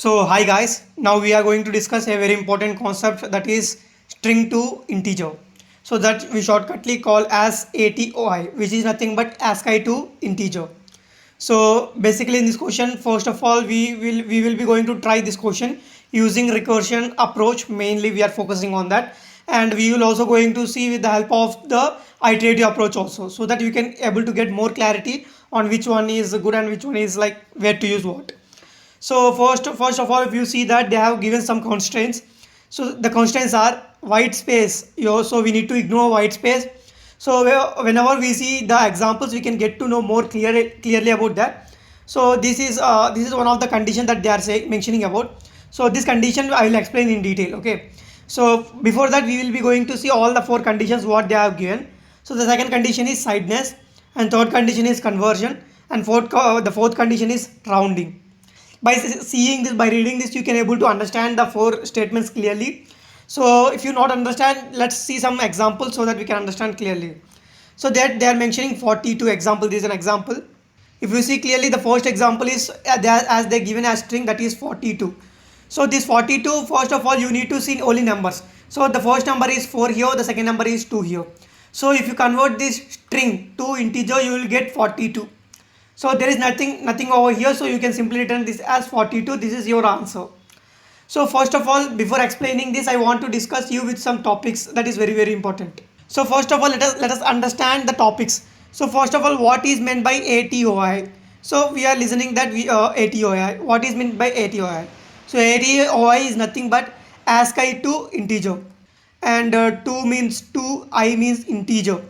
So hi guys, now we are going to discuss a very important concept, that is string to integer. So that we shortcutly call as atoi, which is nothing but ASCII to integer. So basically in this question, first of all, we will be going to try this question using recursion approach. Mainly we are focusing on that, and we will also going to see with the help of the iterative approach also, so that you can able to get more clarity on which one is good and which one is like where to use what. So first of all, if you see that they have given some constraints. So the constraints are white space. So we need to ignore white space. So whenever we see the examples, we can get to know more clearly about that. So this is one of the condition that they are mentioning about. So this condition I will explain in detail. Okay. So before that, we will be going to see all the four conditions what they have given. So the second condition is sideness, and third condition is conversion, and the fourth condition is rounding. By seeing this, by reading this, you can able to understand the four statements clearly. So if you not understand, let's see some examples so that we can understand clearly. So that they are mentioning 42 example. This is an example. If you see clearly, the first example is as they given a string, that is 42. So this 42, first of all, you need to see only numbers. So the first number is 4 here, the second number is 2 here. So if you convert this string to integer, you will get 42. So there is nothing over here, so you can simply return this as 42. This is your answer. So first of all, before explaining this, I want to discuss you with some topics that is very important. So first of all, let us understand the topics. So first of all, what is meant by atoi? So we are listening that atoi. What is meant by atoi? So atoi is nothing but ASCII to integer, and 2 means 2, I means integer.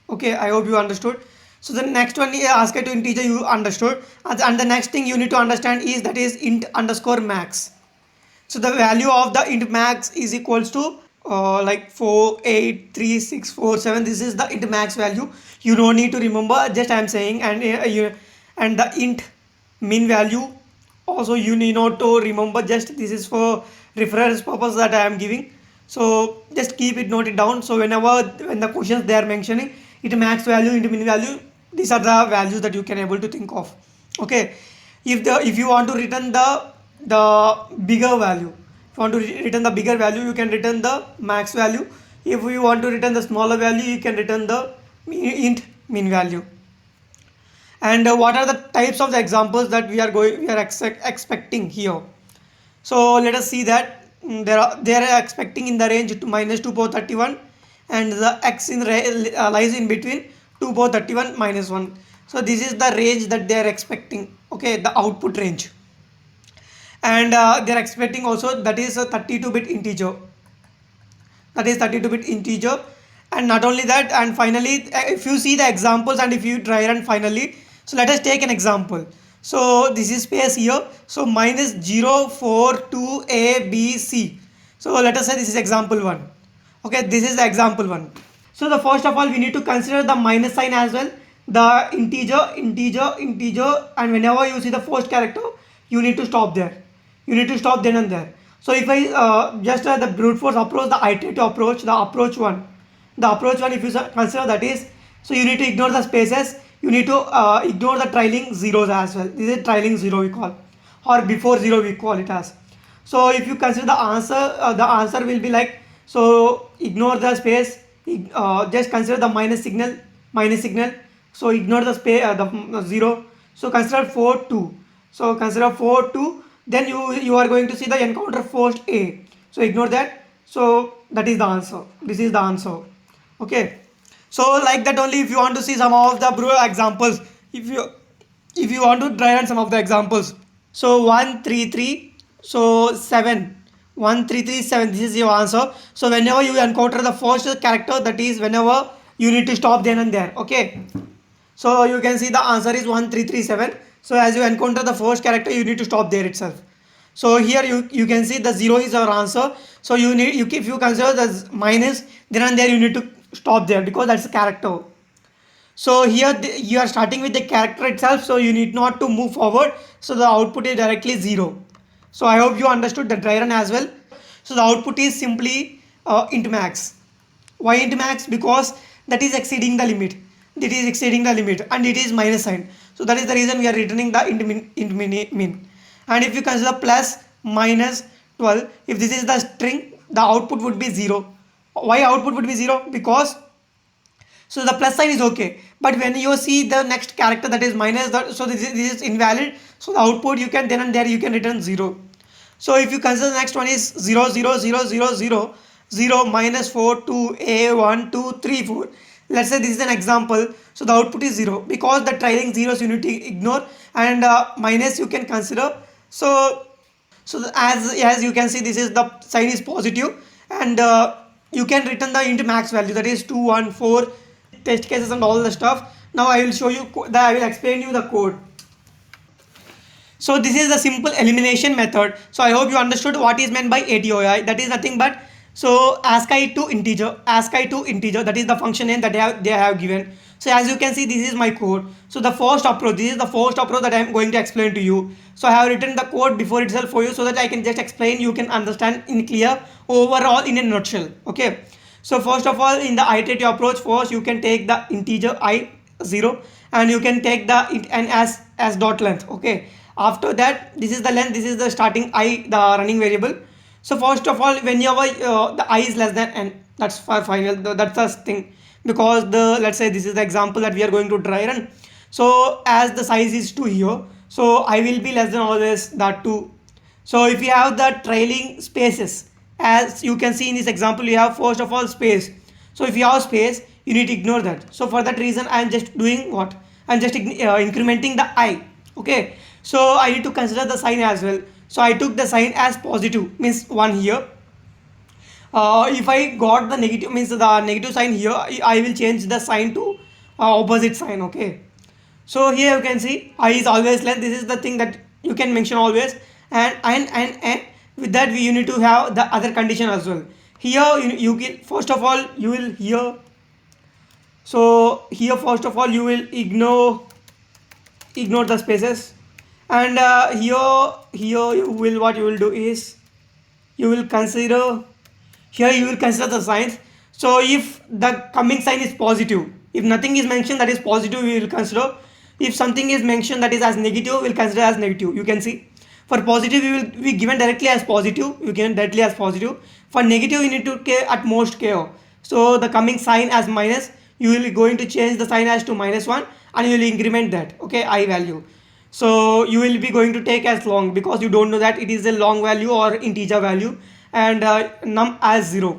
Okay, I hope you understood. So the next one is ASCII to integer, you understood. And the next thing you need to understand is that is int underscore max. So the value of the int max is equals to like 4, 8, 3, 6, 4, 7. This is the int max value. You don't need to remember, just I am saying. And the int min value also you need not to remember, just this is for reference purpose that I am giving. So just keep it noted down. So when the questions they are mentioning int max value, int min value, these are the values that you can able to think of. Okay, if you want to return the bigger value, if you want to return the bigger value, you can return the max value. If you want to return the smaller value, you can return the int min value. And what are the types of the examples that we are expecting here? So let us see that they are expecting in the range to minus 2 power 31, and the x lies in between 2 power 31 minus 1. So this is the range that they are expecting. Okay, the output range. And they are expecting also that is a 32-bit integer. That is 32-bit integer. And not only that, and finally, if you see the examples and if you try run finally, so let us take an example. So this is space here. So minus 0, 4, 2, A, B, C. So let us say this is example 1. Okay, this is the example 1. So the first of all, we need to consider the minus sign as well. The integer, and whenever you see the first character, you need to stop there. You need to stop then and there. So if I just the brute force approach, the iterative approach, the approach one, if you consider that is, so you need to ignore the spaces. You need to ignore the trailing zeros as well. This is trailing zero we call, or before zero we call it as. So if you consider the answer will be like, so ignore the space, just consider the minus signal. So ignore the space, the zero. So consider 4, 2. So consider 4, 2. Then you are going to see the encounter first A. So ignore that. So that is the answer. This is the answer. Okay. So like that only, if you want to see some of the examples, if you want to try on some of the examples. So 1, 3, 3. So 7. 1, 3, 3, 7. This is your answer. So whenever you encounter the first character, that is whenever you need to stop then and there. Okay. So you can see the answer is 1, 3, 3, 7. So as you encounter the first character, you need to stop there itself. So here you can see the 0 is our answer. So if you consider the minus, then and there you need to stop there, because that's a character. So here you are starting with the character itself, so you need not to move forward. So the output is directly 0. So I hope you understood the dry run as well. So the output is simply int max. Why int max? Because that is exceeding the limit. It is exceeding the limit and it is minus sign. So that is the reason we are returning the int min. And if you consider plus minus 12, if this is the string, the output would be 0. Why output would be 0? Because so the plus sign is okay, but when you see the next character, that is minus, so this is invalid, so the output you can then and there you can return 0. So if you consider the next one is 0 0 0 0 0 0 minus 4 2 a 1 2 3 4. Let's say this is an example, so the output is 0 because the trailing zeros you need to ignore, and minus you can consider. So as you can see, this is the sign is positive, and you can return the int max value, that is 2 1 4 test cases and all the stuff. Now I will show you I will explain you the code. So this is the simple elimination method. So I hope you understood what is meant by atoi. That is nothing but, so ASCII to integer, that is the function name that they have given. So as you can see, this is my code. So this is the first approach that I am going to explain to you. So I have written the code before itself for you, so that I can just explain, you can understand in clear overall in a nutshell. Okay. So first of all, in the iterative approach, first you can take the integer I 0, and you can take the int n as dot length. Okay. After that, this is the length, this is the starting I, the running variable. So first of all, whenever the I is less than n, that's for final, that's the thing, because let's say this is the example that we are going to dry run. So as the size is 2 here, so I will be less than always that 2. So if you have the trailing spaces, as you can see in this example, you have first of all space. So if you have space, you need to ignore that. So for that reason, I am just doing what? I am just incrementing the I. Okay. So I need to consider the sign as well. So I took the sign as positive, means 1 here. If I got the negative, means the negative sign here, I will change the sign to opposite sign. Okay. So here you can see I is always length. This is the thing that you can mention always, and with that you need to have the other condition as well. Here you will, first of all you will here. So here first of all you will ignore the spaces, and here you will, what you will do is you will consider, here you will consider the signs. So if the coming sign is positive, if nothing is mentioned that is positive, we will consider. If something is mentioned that is as negative, we will consider as negative. You can see for positive we will be given directly as positive, you given directly as positive. For negative you need to at most care. So the coming sign as minus, you will be going to change the sign as to -1, and you will increment that, okay, I value. So you will be going to take as long, because you don't know that it is a long value or integer value, and num as 0,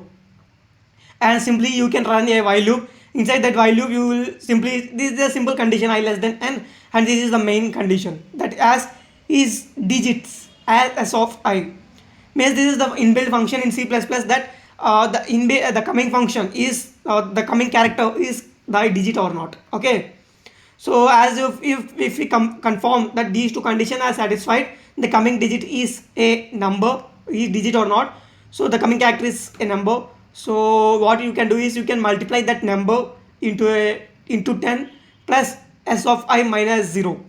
and simply you can run a while loop. Inside that while loop you will simply, this is a simple condition I less than n, and this is the main condition, that as is digits as of I, means this is the inbuilt function in C++ that the coming function is the coming character is the digit or not. Okay. So as if we confirm that these two conditions are satisfied, the coming digit is a number, is digit or not, so the coming character is a number. So what you can do is you can multiply that number into 10 plus s of I minus 0.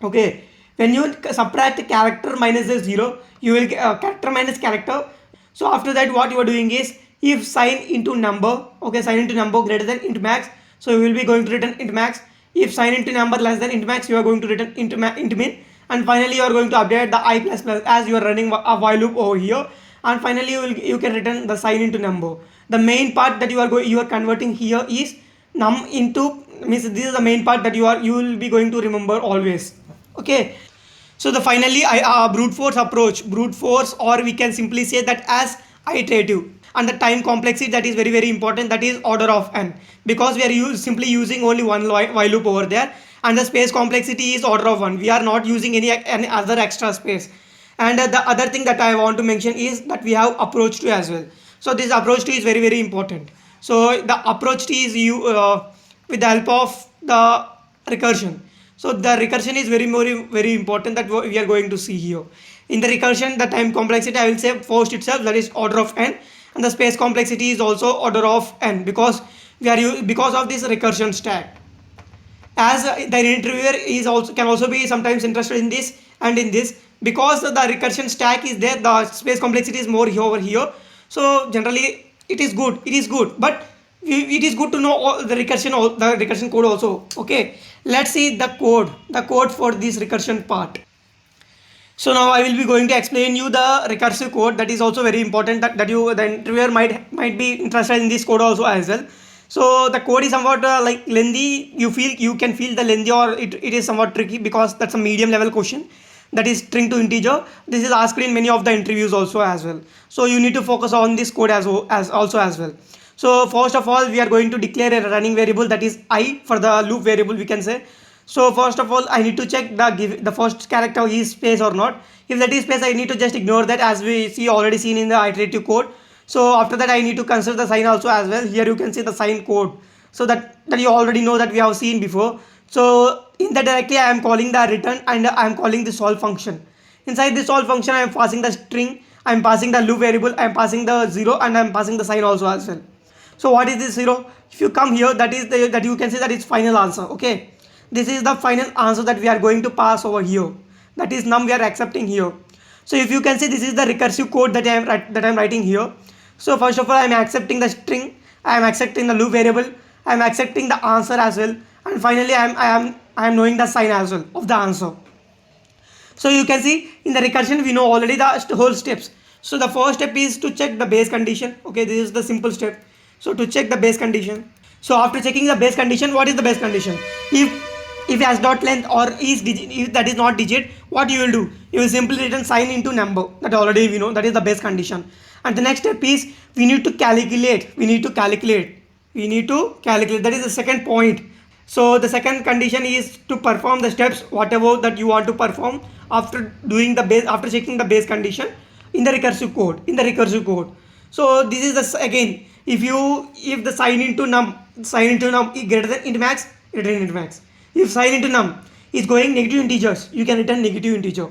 Okay. When you subtract character minus the 0, you will get character minus character. So after that, what you are doing is, if sign into number, okay, sign into number greater than int max, so you will be going to return int max. If sign into number less than int max, you are going to return int min, and finally you are going to update the I plus plus as you are running a while loop over here, and finally you can return the sign into number. The main part that you are converting here is num into, means this is the main part that you will be going to remember always. Okay. So the finally brute force approach, or we can simply say that as iterative, and the time complexity, that is very very important, that is order of n, because we are simply using only one while loop over there, and the space complexity is order of 1. We are not using any other extra space. And the other thing that I want to mention is that we have approach to as well. So this approach to is very very important. So the approach to is with the help of the recursion. So the recursion is very important, that we are going to see here. In the recursion, the time complexity, I will say first itself, that is order of n, and the space complexity is also order of n, because because of this recursion stack. As the interviewer can also be sometimes interested in this and in this, because the recursion stack is there, the space complexity is more over here. So generally it is good, but it is good to know all the recursion code also. Okay, let's see the code for this recursion part. So now I will be going to explain you the recursive code. That is also very important, that you, the interviewer might be interested in this code also as well. So the code is somewhat like lengthy. You can feel the lengthy, or it is somewhat tricky, because that's a medium level question, that is string to integer. This is asked in many of the interviews also as well. So you need to focus on this code as well. So first of all, we are going to declare a running variable, that is I, for the loop variable we can say. So first of all, I need to check the first character is space or not. If that is space, I need to just ignore that, as we already seen in the iterative code. So after that, I need to consider the sign also as well. Here you can see the sign code. So that you already know, that we have seen before. So in that directly, I am calling the return, and I am calling the solve function. Inside this solve function, I am passing the string, I am passing the loop variable, I am passing the 0, and I am passing the sign also as well. So what is this 0? If you come here, that is that you can see that it's final answer. Okay, this is the final answer that we are going to pass over here. That is num we are accepting here. So if you can see, this is the recursive code that I am writing here. So first of all, I am accepting the string, I am accepting the loop variable, I am accepting the answer as well, and finally I am knowing the sign as well of the answer. So you can see in the recursion, we know already the whole steps. So the first step is to check the base condition. Okay, this is the simple step. So to check the base condition. So after checking the base condition, what is the base condition? If as dot length or is digit, if that is not digit, what you will do? You will simply return sign into number. That already we know, that is the base condition. And the next step is we need to calculate. We need to calculate. That is the second point. So the second condition is to perform the steps whatever that you want to perform after doing the base, after checking the base condition in the recursive code. So this is the, again, if the sign into num is greater than int max, return int max. If sign into num is going negative integers, you can return negative integer.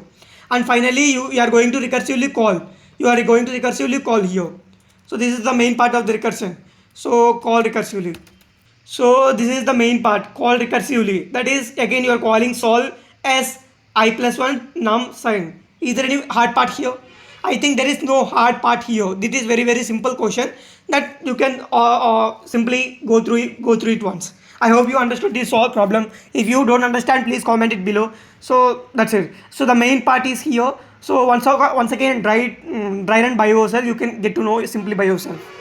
And finally you are going to recursively call. Here. So this is the main part of the recursion. So call recursively. So this is the main part, call recursively. That is, again, you are calling solve as I plus 1 num sign. Is there any hard part here? I think there is no hard part here. This is very simple question that you can simply go through it once. I hope you understood this solve problem. If you don't understand, please comment it below. So that's it. So the main part is here. So once again, try run by yourself. You can get to know simply by yourself.